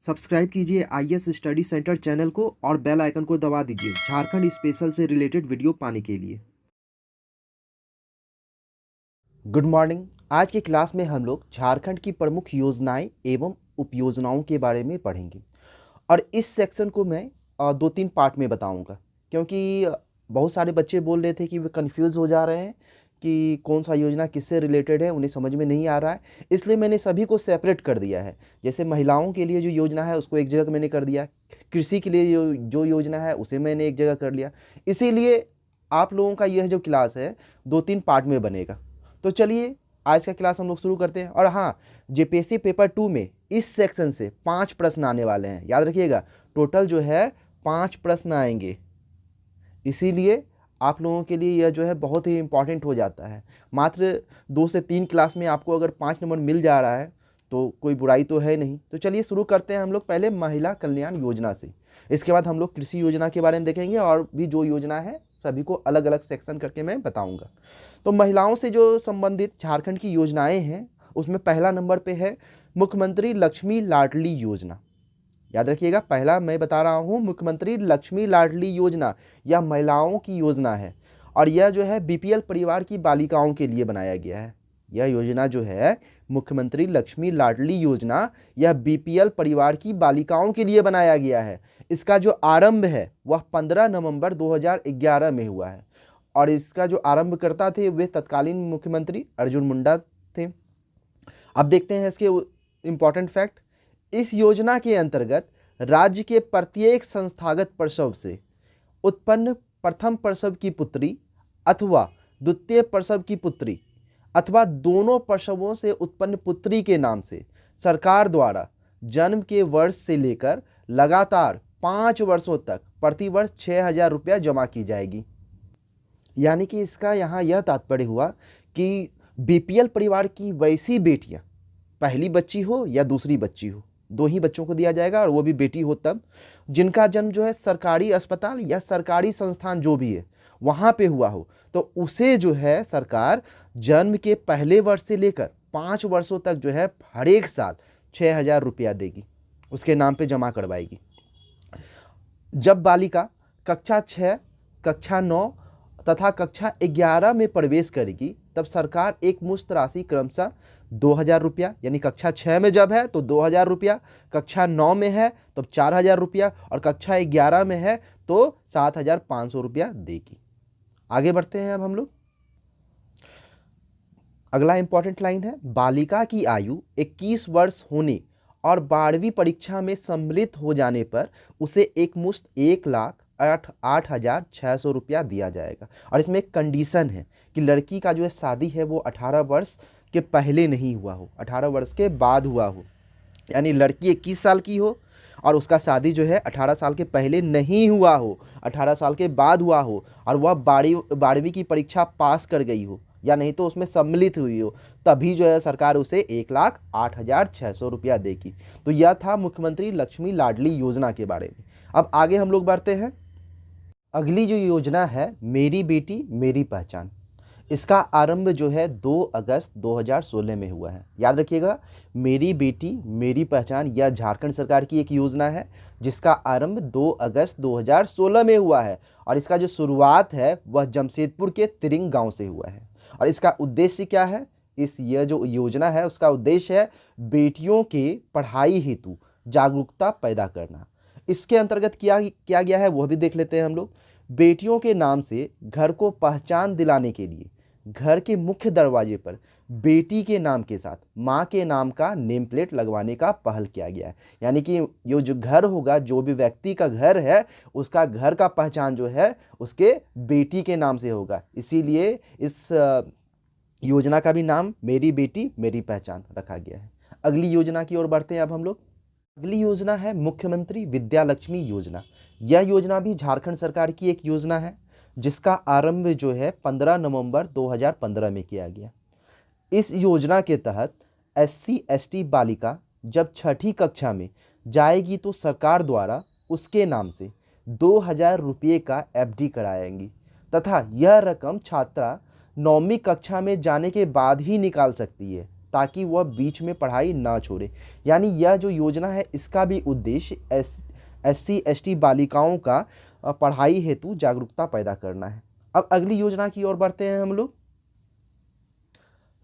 Subscribe कीजिए IAS study centre channel को और बेल आइकन को दबा दीजिए झारखंड स्पेशल से रिलेटेड वीडियो पाने के लिए। Good morning. आज की क्लास में हम लोग झारखंड की प्रमुख योजनाएं एवं उपयोजनाओं के बारे में पढ़ेंगे और इस सेक्शन को मैं 2-3 पार्ट में बताऊंगा, क्योंकि बहुत सारे बच्चे बोल रहे थे कि वे कंफ्यूज हो जा रहे हैं कि कौन सा योजना किससे रिलेटेड है, उन्हें समझ में नहीं आ रहा है। इसलिए मैंने सभी को सेपरेट कर दिया है। जैसे महिलाओं के लिए जो योजना है उसको एक जगह मैंने कर दिया, कृषि के लिए जो योजना है उसे मैंने एक जगह कर लिया। इसीलिए आप लोगों का यह जो क्लास है 2-3 पार्ट में बनेगा। तो चलिए आज का क्लास हम लोग शुरू करते हैं। और हाँ, जेपीएससी पेपर 2 में इस सेक्शन से 5 प्रश्न आने वाले हैं, याद रखिएगा। टोटल जो है 5 प्रश्न आएंगे, इसीलिए आप लोगों के लिए यह जो है बहुत ही इंपॉर्टेंट हो जाता है। मात्र 2 से 3 क्लास में आपको अगर 5 नंबर मिल जा रहा है तो कोई बुराई तो है नहीं। तो चलिए शुरू करते हैं हम लोग पहले महिला कल्याण योजना से। इसके बाद हम लोग कृषि योजना के बारे में देखेंगे और भी जो योजना है सभी को अलग अलग सेक्शन करके मैं बताऊंगा। तो महिलाओं से जो संबंधित झारखंड की योजनाएं हैं उसमें पहला नंबर पे है मुख्यमंत्री लक्ष्मी लाडली योजना। याद रखिएगा, पहला मैं बता रहा हूँ मुख्यमंत्री लक्ष्मी लाडली योजना। यह महिलाओं की योजना है और यह जो है बीपीएल परिवार की बालिकाओं के लिए बनाया गया है। यह योजना जो है मुख्यमंत्री लक्ष्मी लाडली योजना, यह बीपीएल परिवार की बालिकाओं के लिए बनाया गया है। इसका जो आरंभ है वह 15 नवंबर 2011 में हुआ है और इसका जो आरंभकर्ता थे वे तत्कालीन मुख्यमंत्री अर्जुन मुंडा थे। अब देखते हैं इसके इम्पॉर्टेंट फैक्ट। इस योजना के अंतर्गत राज्य के प्रत्येक संस्थागत प्रसव से उत्पन्न प्रथम प्रसव की पुत्री अथवा द्वितीय प्रसव की पुत्री अथवा दोनों प्रसवों से उत्पन्न पुत्री के नाम से सरकार द्वारा जन्म के वर्ष से लेकर लगातार 5 वर्षों तक प्रति वर्ष 6,000 रुपया जमा की जाएगी। यानी कि इसका यहाँ यह तात्पर्य हुआ कि बीपीएल परिवार की वैसी बेटियाँ, पहली बच्ची हो या दूसरी बच्ची हो, 2 ही बच्चों को दिया जाएगा और वो भी बेटी हो तब, जिनका जन्म जो है सरकारी अस्पताल या सरकारी संस्थान जो भी है वहाँ पे हुआ हो, तो उसे जो है सरकार जन्म के पहले वर्ष से लेकर 5 वर्षों तक जो है हर एक साल 6,000 रुपया देगी, उसके नाम पे जमा करवाएगी। जब बालिका कक्षा 6, कक्षा 9 तथा कक्षा 11 में प्रवेश करेगी तब सरकार एक मुश्त राशि क्रमशः 2,000 रुपया, यानी कक्षा 6 में जब है तो 2,000 रुपया, कक्षा 9 में है तो 4,000 रुपया और कक्षा 11 में है तो 7,500 रुपया देगी। आगे बढ़ते हैं अब हम लोग। अगला इंपॉर्टेंट लाइन है, बालिका की आयु 21 वर्ष होने और 12वीं परीक्षा में सम्मिलित हो जाने पर उसे एक मुश्त 1,08,600 रुपया दिया जाएगा। और इसमें एक कंडीशन है कि लड़की का जो है शादी है वो 18 वर्ष के पहले नहीं हुआ हो, 18 वर्ष के बाद हुआ हो। यानी लड़की 21 साल की हो और उसका शादी जो है 18 साल के पहले नहीं हुआ हो, 18 साल के बाद हुआ हो और वह 12वीं की परीक्षा पास कर गई हो या नहीं तो उसमें सम्मिलित हुई हो, तभी जो है सरकार उसे 1,08,600 रुपया देगी। तो यह था मुख्यमंत्री लक्ष्मी लाडली योजना के बारे में। अब आगे हम लोग बढ़ते हैं। अगली जो योजना है मेरी बेटी मेरी पहचान, इसका आरंभ जो है 2 अगस्त 2016 में हुआ है। याद रखिएगा, मेरी बेटी मेरी पहचान यह झारखंड सरकार की एक योजना है जिसका आरंभ 2 अगस्त 2016 में हुआ है और इसका जो शुरुआत है वह जमशेदपुर के तिरिंग गांव से हुआ है। और इसका उद्देश्य क्या है? यह जो योजना है उसका उद्देश्य है बेटियों के पढ़ाई हेतु जागरूकता पैदा करना। इसके अंतर्गत किया गया है वह भी देख लेते हैं हम लोग। बेटियों के नाम से घर को पहचान दिलाने के लिए घर के मुख्य दरवाजे पर बेटी के नाम के साथ माँ के नाम का नेम प्लेट लगवाने का पहल किया गया है। यानी कि ये जो घर होगा, जो भी व्यक्ति का घर है, उसका घर का पहचान जो है उसके बेटी के नाम से होगा। इसीलिए इस योजना का भी नाम मेरी बेटी मेरी पहचान रखा गया है। अगली योजना की ओर बढ़ते हैं अब हम लोग। अगली योजना है मुख्यमंत्री विद्या लक्ष्मी योजना। यह योजना भी झारखंड सरकार की एक योजना है जिसका आरंभ जो है 15 नवंबर 2015 में किया गया। इस योजना के तहत SC/ST बालिका जब 6ठी कक्षा में जाएगी तो सरकार द्वारा उसके नाम से 2,000 रुपये का FD कराएंगी तथा यह रकम छात्रा 9वीं कक्षा में जाने के बाद ही निकाल सकती है। ताकि वह बीच में पढ़ाई ना छोड़े। यानी यह जो योजना है इसका भी उद्देश्य SC ST बालिकाओं का पढ़ाई हेतु जागरूकता पैदा करना है। अब अगली योजना की ओर बढ़ते हैं हम लोग।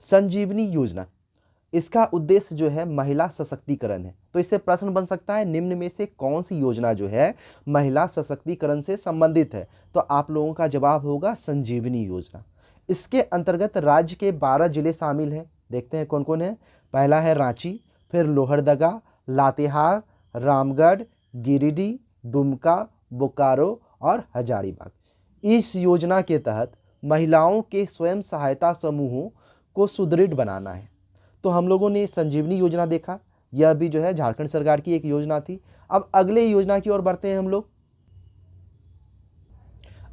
संजीवनी योजना, इसका उद्देश्य जो है महिला सशक्तिकरण है। तो इससे प्रश्न बन सकता है निम्न में से कौन सी योजना जो है महिला सशक्तिकरण से संबंधित है? तो आप लोगों का जवाब होगा संजीवनी योजना। इसके अंतर्गत राज्य के 12 जिले शामिल हैं। देखते हैं कौन कौन है। पहला है रांची, फिर लोहरदगा, लातेहार, रामगढ़, गिरिडीह, दुमका, बोकारो और हजारीबाग। इस योजना के तहत महिलाओं के स्वयं सहायता समूहों को सुदृढ़ बनाना है। तो हम लोगों ने संजीवनी योजना देखा, यह भी जो है झारखंड सरकार की एक योजना थी। अब अगले योजना की ओर बढ़ते हैं हम लोग।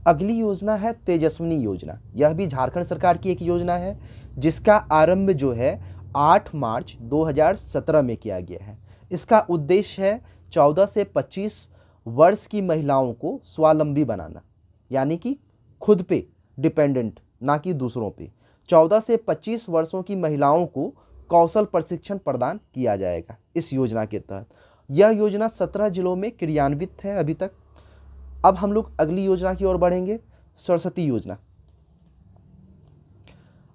अगली योजना है तेजस्विनी योजना। यह भी झारखंड सरकार की एक योजना है जिसका आरंभ जो है 8 मार्च 2017 में किया गया है। इसका उद्देश्य है 14 से 25 वर्ष की महिलाओं को स्वावलंबी बनाना, यानी कि खुद पे डिपेंडेंट, ना कि दूसरों पे। 14 से 25 वर्षों की महिलाओं को कौशल प्रशिक्षण प्रदान किया जाएगा इस योजना के तहत। यह योजना 17 जिलों में क्रियान्वित है अभी तक। अब हम लोग अगली योजना की ओर बढ़ेंगे, सरस्वती योजना।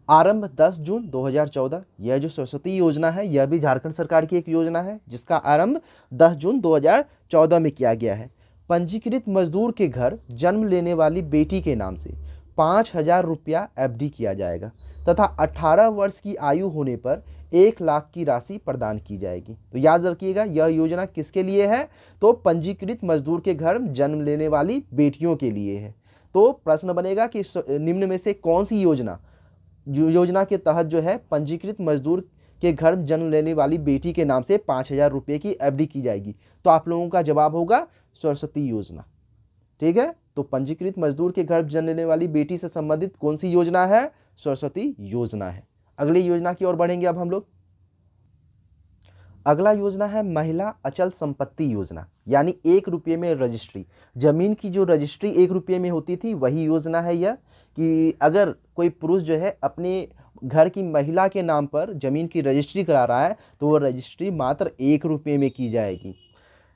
आरंभ 10 जून 2014। यह जो सरस्वती योजना है यह भी झारखंड सरकार की एक योजना है जिसका आरंभ 10 जून 2014 में किया गया है। पंजीकृत मजदूर के घर जन्म लेने वाली बेटी के नाम से 5,000 रुपया FD किया जाएगा तथा 18 वर्ष की आयु होने पर 1 लाख की राशि प्रदान की जाएगी। तो याद रखिएगा यह योजना किसके लिए है? तो पंजीकृत मजदूर के घर जन्म लेने वाली बेटियों के लिए है। तो प्रश्न बनेगा कि निम्न में से कौन सी योजना के तहत जो है पंजीकृत मजदूर के घर जन्म लेने वाली बेटी के नाम से 5,000 रुपये की FD की जाएगी? तो आप लोगों का जवाब होगा सरस्वती योजना। ठीक है, तो पंजीकृत मजदूर के घर जन्म लेने वाली बेटी से संबंधित कौन सी योजना है? सरस्वती योजना है। अगली योजना की ओर बढ़ेंगे अब हम लोग। अगला योजना है महिला अचल संपत्ति योजना, यानी 1 रुपये में रजिस्ट्री। जमीन की जो रजिस्ट्री 1 रुपये में होती थी वही योजना है यह, कि अगर कोई पुरुष जो है अपने घर की महिला के नाम पर जमीन की रजिस्ट्री करा रहा है तो वो रजिस्ट्री मात्र 1 रुपये में की जाएगी।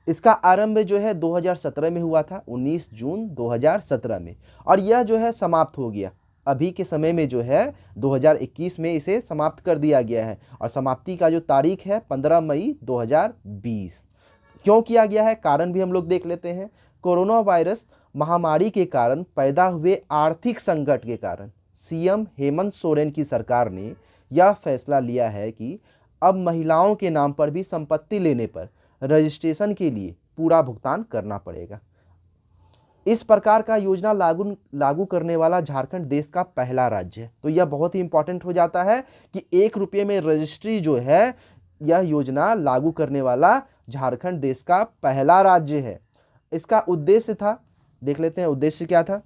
इसका आरंभ जो है 2017 में हुआ था, 19 जून 2017 में, और यह जो है समाप्त हो गया। अभी के समय में जो है 2021 में इसे समाप्त कर दिया गया है और समाप्ति का जो तारीख है 15 मई 2020। क्यों किया गया है? कारण भी हम लोग देख लेते हैं। कोरोना वायरस महामारी के कारण पैदा हुए आर्थिक संकट के कारण CM हेमंत सोरेन की सरकार ने यह फैसला लिया है कि अब महिलाओं के नाम पर भी संपत्ति लेने पर रजिस्ट्रेशन के लिए पूरा भुगतान करना पड़ेगा। इस प्रकार का योजना लागू करने वाला झारखंड देश का पहला राज्य है। तो यह बहुत ही इंपॉर्टेंट हो जाता है कि 1 रुपये में रजिस्ट्री जो है यह योजना लागू करने वाला झारखंड देश का पहला राज्य है। इसका उद्देश्य था, देख लेते हैं उद्देश्य क्या था।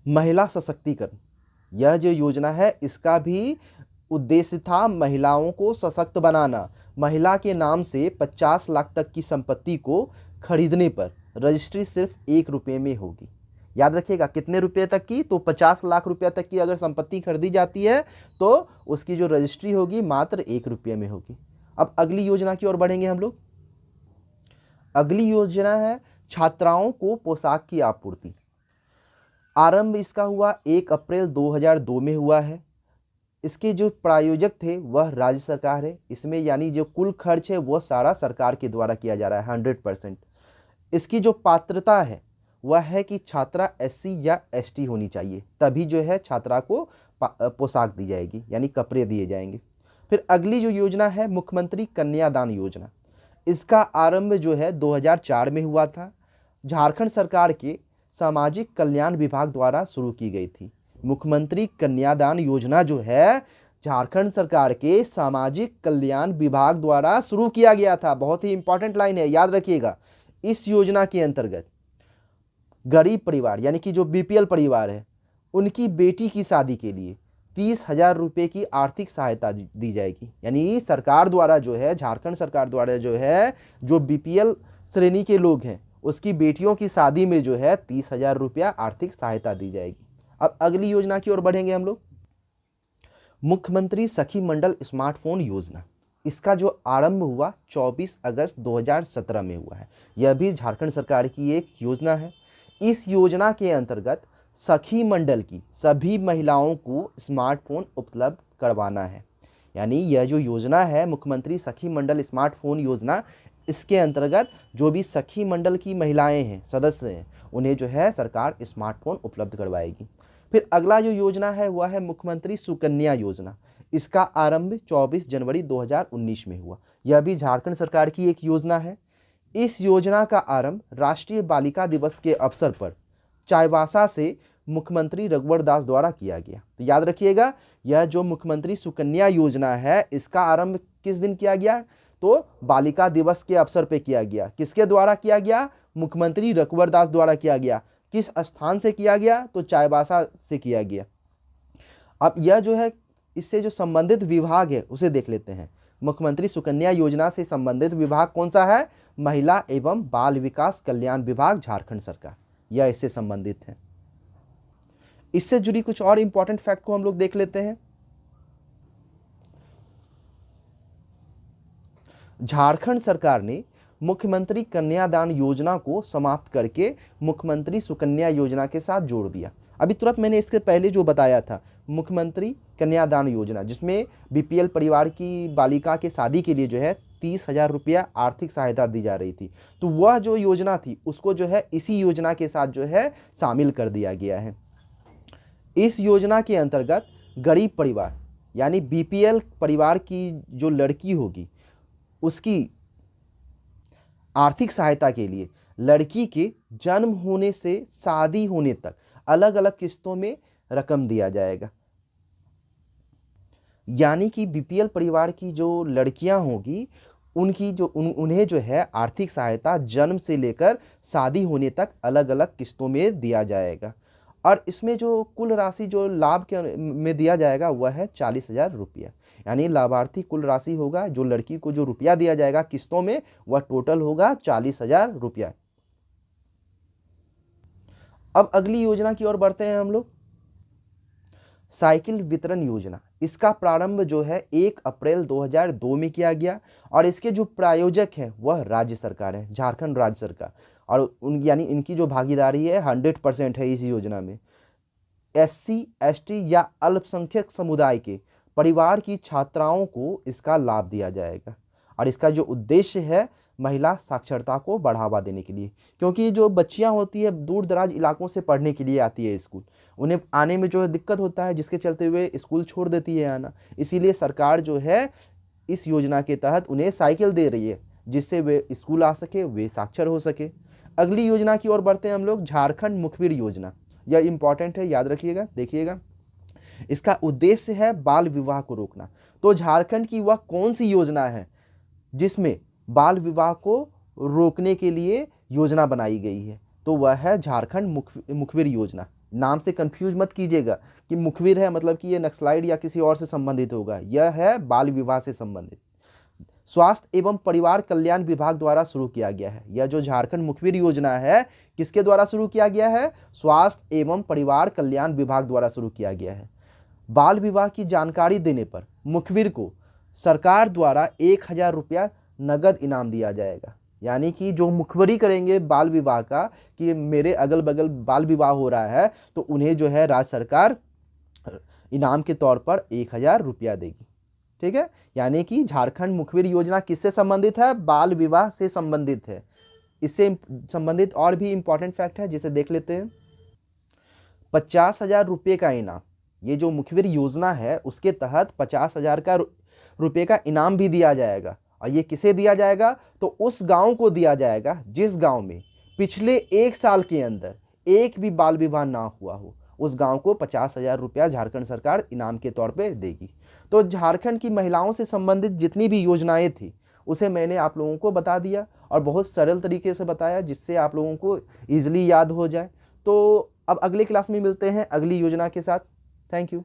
महिला सशक्तिकरण। यह जो योजना है इसका भी उद्देश्य था महिलाओं को सशक्त बनाना। महिला के नाम से 50 लाख तक की संपत्ति को खरीदने पर रजिस्ट्री सिर्फ 1 रुपये में होगी। याद रखिएगा कितने रुपये तक की? तो 50 लाख रुपये तक की अगर संपत्ति खरीदी जाती है तो उसकी जो रजिस्ट्री होगी मात्र 1 रुपये में होगी। अब अगली योजना की ओर बढ़ेंगे हम लोग। अगली योजना है छात्राओं को पोशाक की आपूर्ति। आरंभ इसका हुआ 1 अप्रैल 2002 में हुआ है। इसके जो प्रायोजक थे वह राज्य सरकार है। इसमें यानी जो कुल खर्च है वह सारा सरकार के द्वारा किया जा रहा है 100%। इसकी जो पात्रता है वह है कि छात्रा SC या ST होनी चाहिए, तभी जो है छात्रा को पोशाक दी जाएगी, यानी कपड़े दिए जाएंगे। फिर अगली जो योजना है मुख्यमंत्री कन्यादान योजना। इसका आरंभ जो है 2004 में हुआ था। झारखंड सरकार के सामाजिक कल्याण विभाग द्वारा शुरू की गई थी। मुख्यमंत्री कन्यादान योजना जो है झारखंड सरकार के सामाजिक कल्याण विभाग द्वारा शुरू किया गया था। बहुत ही इंपॉर्टेंट लाइन है, याद रखिएगा। इस योजना के अंतर्गत गरीब परिवार यानी कि जो BPL परिवार है उनकी बेटी की शादी के लिए 30,000 रुपये की आर्थिक सहायता दी जाएगी। यानी सरकार द्वारा जो है, झारखंड सरकार द्वारा जो है, जो BPL श्रेणी के लोग हैं उसकी बेटियों की शादी में जो है 30,000 रुपया आर्थिक सहायता दी जाएगी। अब अगली योजना की ओर बढ़ेंगे हम लोग। मुख्यमंत्री सखी मंडल स्मार्टफोन योजना, इसका जो आरंभ हुआ 24 अगस्त 2017 में हुआ है। यह भी झारखंड सरकार की एक योजना है। इस योजना के अंतर्गत सखी मंडल की सभी महिलाओं को स्मार्टफोन उपलब्ध करवाना है। यानी यह जो योजना है मुख्यमंत्री सखी मंडल स्मार्टफोन योजना, इसके अंतर्गत जो भी सखी मंडल की महिलाएं हैं, सदस्य हैं, उन्हें जो है सरकार स्मार्टफोन उपलब्ध करवाएगी। फिर अगला जो योजना है वह है मुख्यमंत्री सुकन्या योजना। इसका आरंभ 24 जनवरी 2019 में हुआ। यह भी झारखंड सरकार की एक योजना है। इस योजना का आरंभ राष्ट्रीय बालिका दिवस के अवसर पर चाईबासा से मुख्यमंत्री रघुवर दास द्वारा किया गया। तो याद रखिएगा, यह जो मुख्यमंत्री सुकन्या योजना है, इसका आरंभ किस दिन किया गया? तो बालिका दिवस के अवसर पर किया गया। किसके द्वारा किया गया? मुख्यमंत्री रघुवर दास द्वारा किया गया। किस स्थान से किया गया? तो चाईबासा से किया गया। अब यह जो है, इससे जो संबंधित विभाग है उसे देख लेते हैं। मुख्यमंत्री सुकन्या योजना से संबंधित विभाग कौन सा है? महिला एवं बाल विकास कल्याण विभाग, झारखंड सरकार, यह इससे संबंधित है। इससे जुड़ी कुछ और इंपॉर्टेंट फैक्ट को हम लोग देख लेते हैं। झारखंड सरकार ने मुख्यमंत्री कन्यादान योजना को समाप्त करके मुख्यमंत्री सुकन्या योजना के साथ जोड़ दिया। अभी तुरंत मैंने इसके पहले जो बताया था, मुख्यमंत्री कन्यादान योजना, जिसमें बीपीएल परिवार की बालिका के शादी के लिए जो है 30,000 रुपया आर्थिक सहायता दी जा रही थी। तो वह जो योजना थी उसको जो है इसी योजना के साथ जो है शामिल कर दिया गया है। इस योजना के अंतर्गत गरीब परिवार यानी बीपीएल परिवार की जो लड़की होगी, उसकी आर्थिक सहायता के लिए लड़की के जन्म होने से शादी होने तक अलग अलग किस्तों में रकम दिया जाएगा। यानी कि बीपीएल परिवार की जो लड़कियां होगी, उनकी जो उन्हें जो है आर्थिक सहायता जन्म से लेकर शादी होने तक अलग अलग किस्तों में दिया जाएगा। और इसमें जो कुल राशि जो लाभ के में दिया जाएगा वह है 40,000 रुपया। यानी लाभार्थी कुल राशि होगा, जो लड़की को जो रुपया दिया जाएगा किस्तों में, वह टोटल होगा 40,000 रुपया। अब अगली योजना की ओर बढ़ते हैं हम लोग। साइकिल वितरण योजना, इसका प्रारंभ जो है 1 अप्रैल 2002 में किया गया और इसके जो प्रायोजक हैं वह राज्य सरकार है, झारखंड राज्य सरकार। और यानी इनकी जो भागीदारी है 100% है इस योजना में। एससी, एसटी या अल्पसंख्यक समुदाय के परिवार की छात्राओं को इसका लाभ दिया जाएगा। और इसका जो उद्देश्य है महिला साक्षरता को बढ़ावा देने के लिए, क्योंकि जो बच्चियां होती है दूर दराज इलाकों से पढ़ने के लिए आती है स्कूल, उन्हें आने में जो है दिक्कत होता है, जिसके चलते हुए स्कूल छोड़ देती है आना। इसीलिए सरकार जो है इस योजना के तहत उन्हें साइकिल दे रही है, जिससे वे स्कूल आ सके, वे साक्षर हो सके। अगली योजना की ओर बढ़ते हैं हम लोग, झारखंड मुखबिर योजना। यह इंपॉर्टेंट है, याद रखिएगा, देखिएगा। इसका उद्देश्य है बाल विवाह को रोकना। तो झारखंड की वह कौन सी योजना है जिसमें बाल विवाह को रोकने के लिए योजना बनाई गई है? तो वह है झारखंड मुखबिर योजना। नाम से कंफ्यूज मत कीजिएगा कि मुखबिर है मतलब कि ये नक्सलाइट या किसी और से संबंधित होगा। यह है बाल विवाह से संबंधित। स्वास्थ्य एवं परिवार कल्याण विभाग द्वारा शुरू किया गया है। यह जो झारखंड मुखबिर योजना है किसके द्वारा शुरू किया गया है? स्वास्थ्य एवं परिवार कल्याण विभाग द्वारा शुरू किया गया है। बाल विवाह की जानकारी देने पर मुखबिर को सरकार द्वारा 1,000 रुपया नगद इनाम दिया जाएगा। यानी कि जो मुखबरी करेंगे बाल विवाह का कि मेरे अगल बगल बाल विवाह हो रहा है, तो उन्हें जो है राज्य सरकार इनाम के तौर पर 1,000 रुपया देगी। ठीक है, यानी कि झारखंड मुखबिर योजना किससे संबंधित है? बाल विवाह से संबंधित है। इससे संबंधित और भी इंपॉर्टेंट फैक्ट है जिसे देख लेते हैं। 50,000 रुपये का इनाम, ये जो मुखबिर योजना है उसके तहत 50,000 का रुपये का इनाम भी दिया जाएगा। और ये किसे दिया जाएगा? तो उस गांव को दिया जाएगा जिस गांव में पिछले 1 साल के अंदर एक भी बाल विवाह ना हुआ हो। उस गांव को 50,000 रुपया झारखंड सरकार इनाम के तौर पे देगी। तो झारखंड की महिलाओं से संबंधित जितनी भी योजनाएं थी उसे मैंने आप लोगों को बता दिया और बहुत सरल तरीके से बताया, जिससे आप लोगों को ईजिली याद हो जाए। तो अब अगले क्लास में मिलते हैं अगली योजना के साथ। Thank you.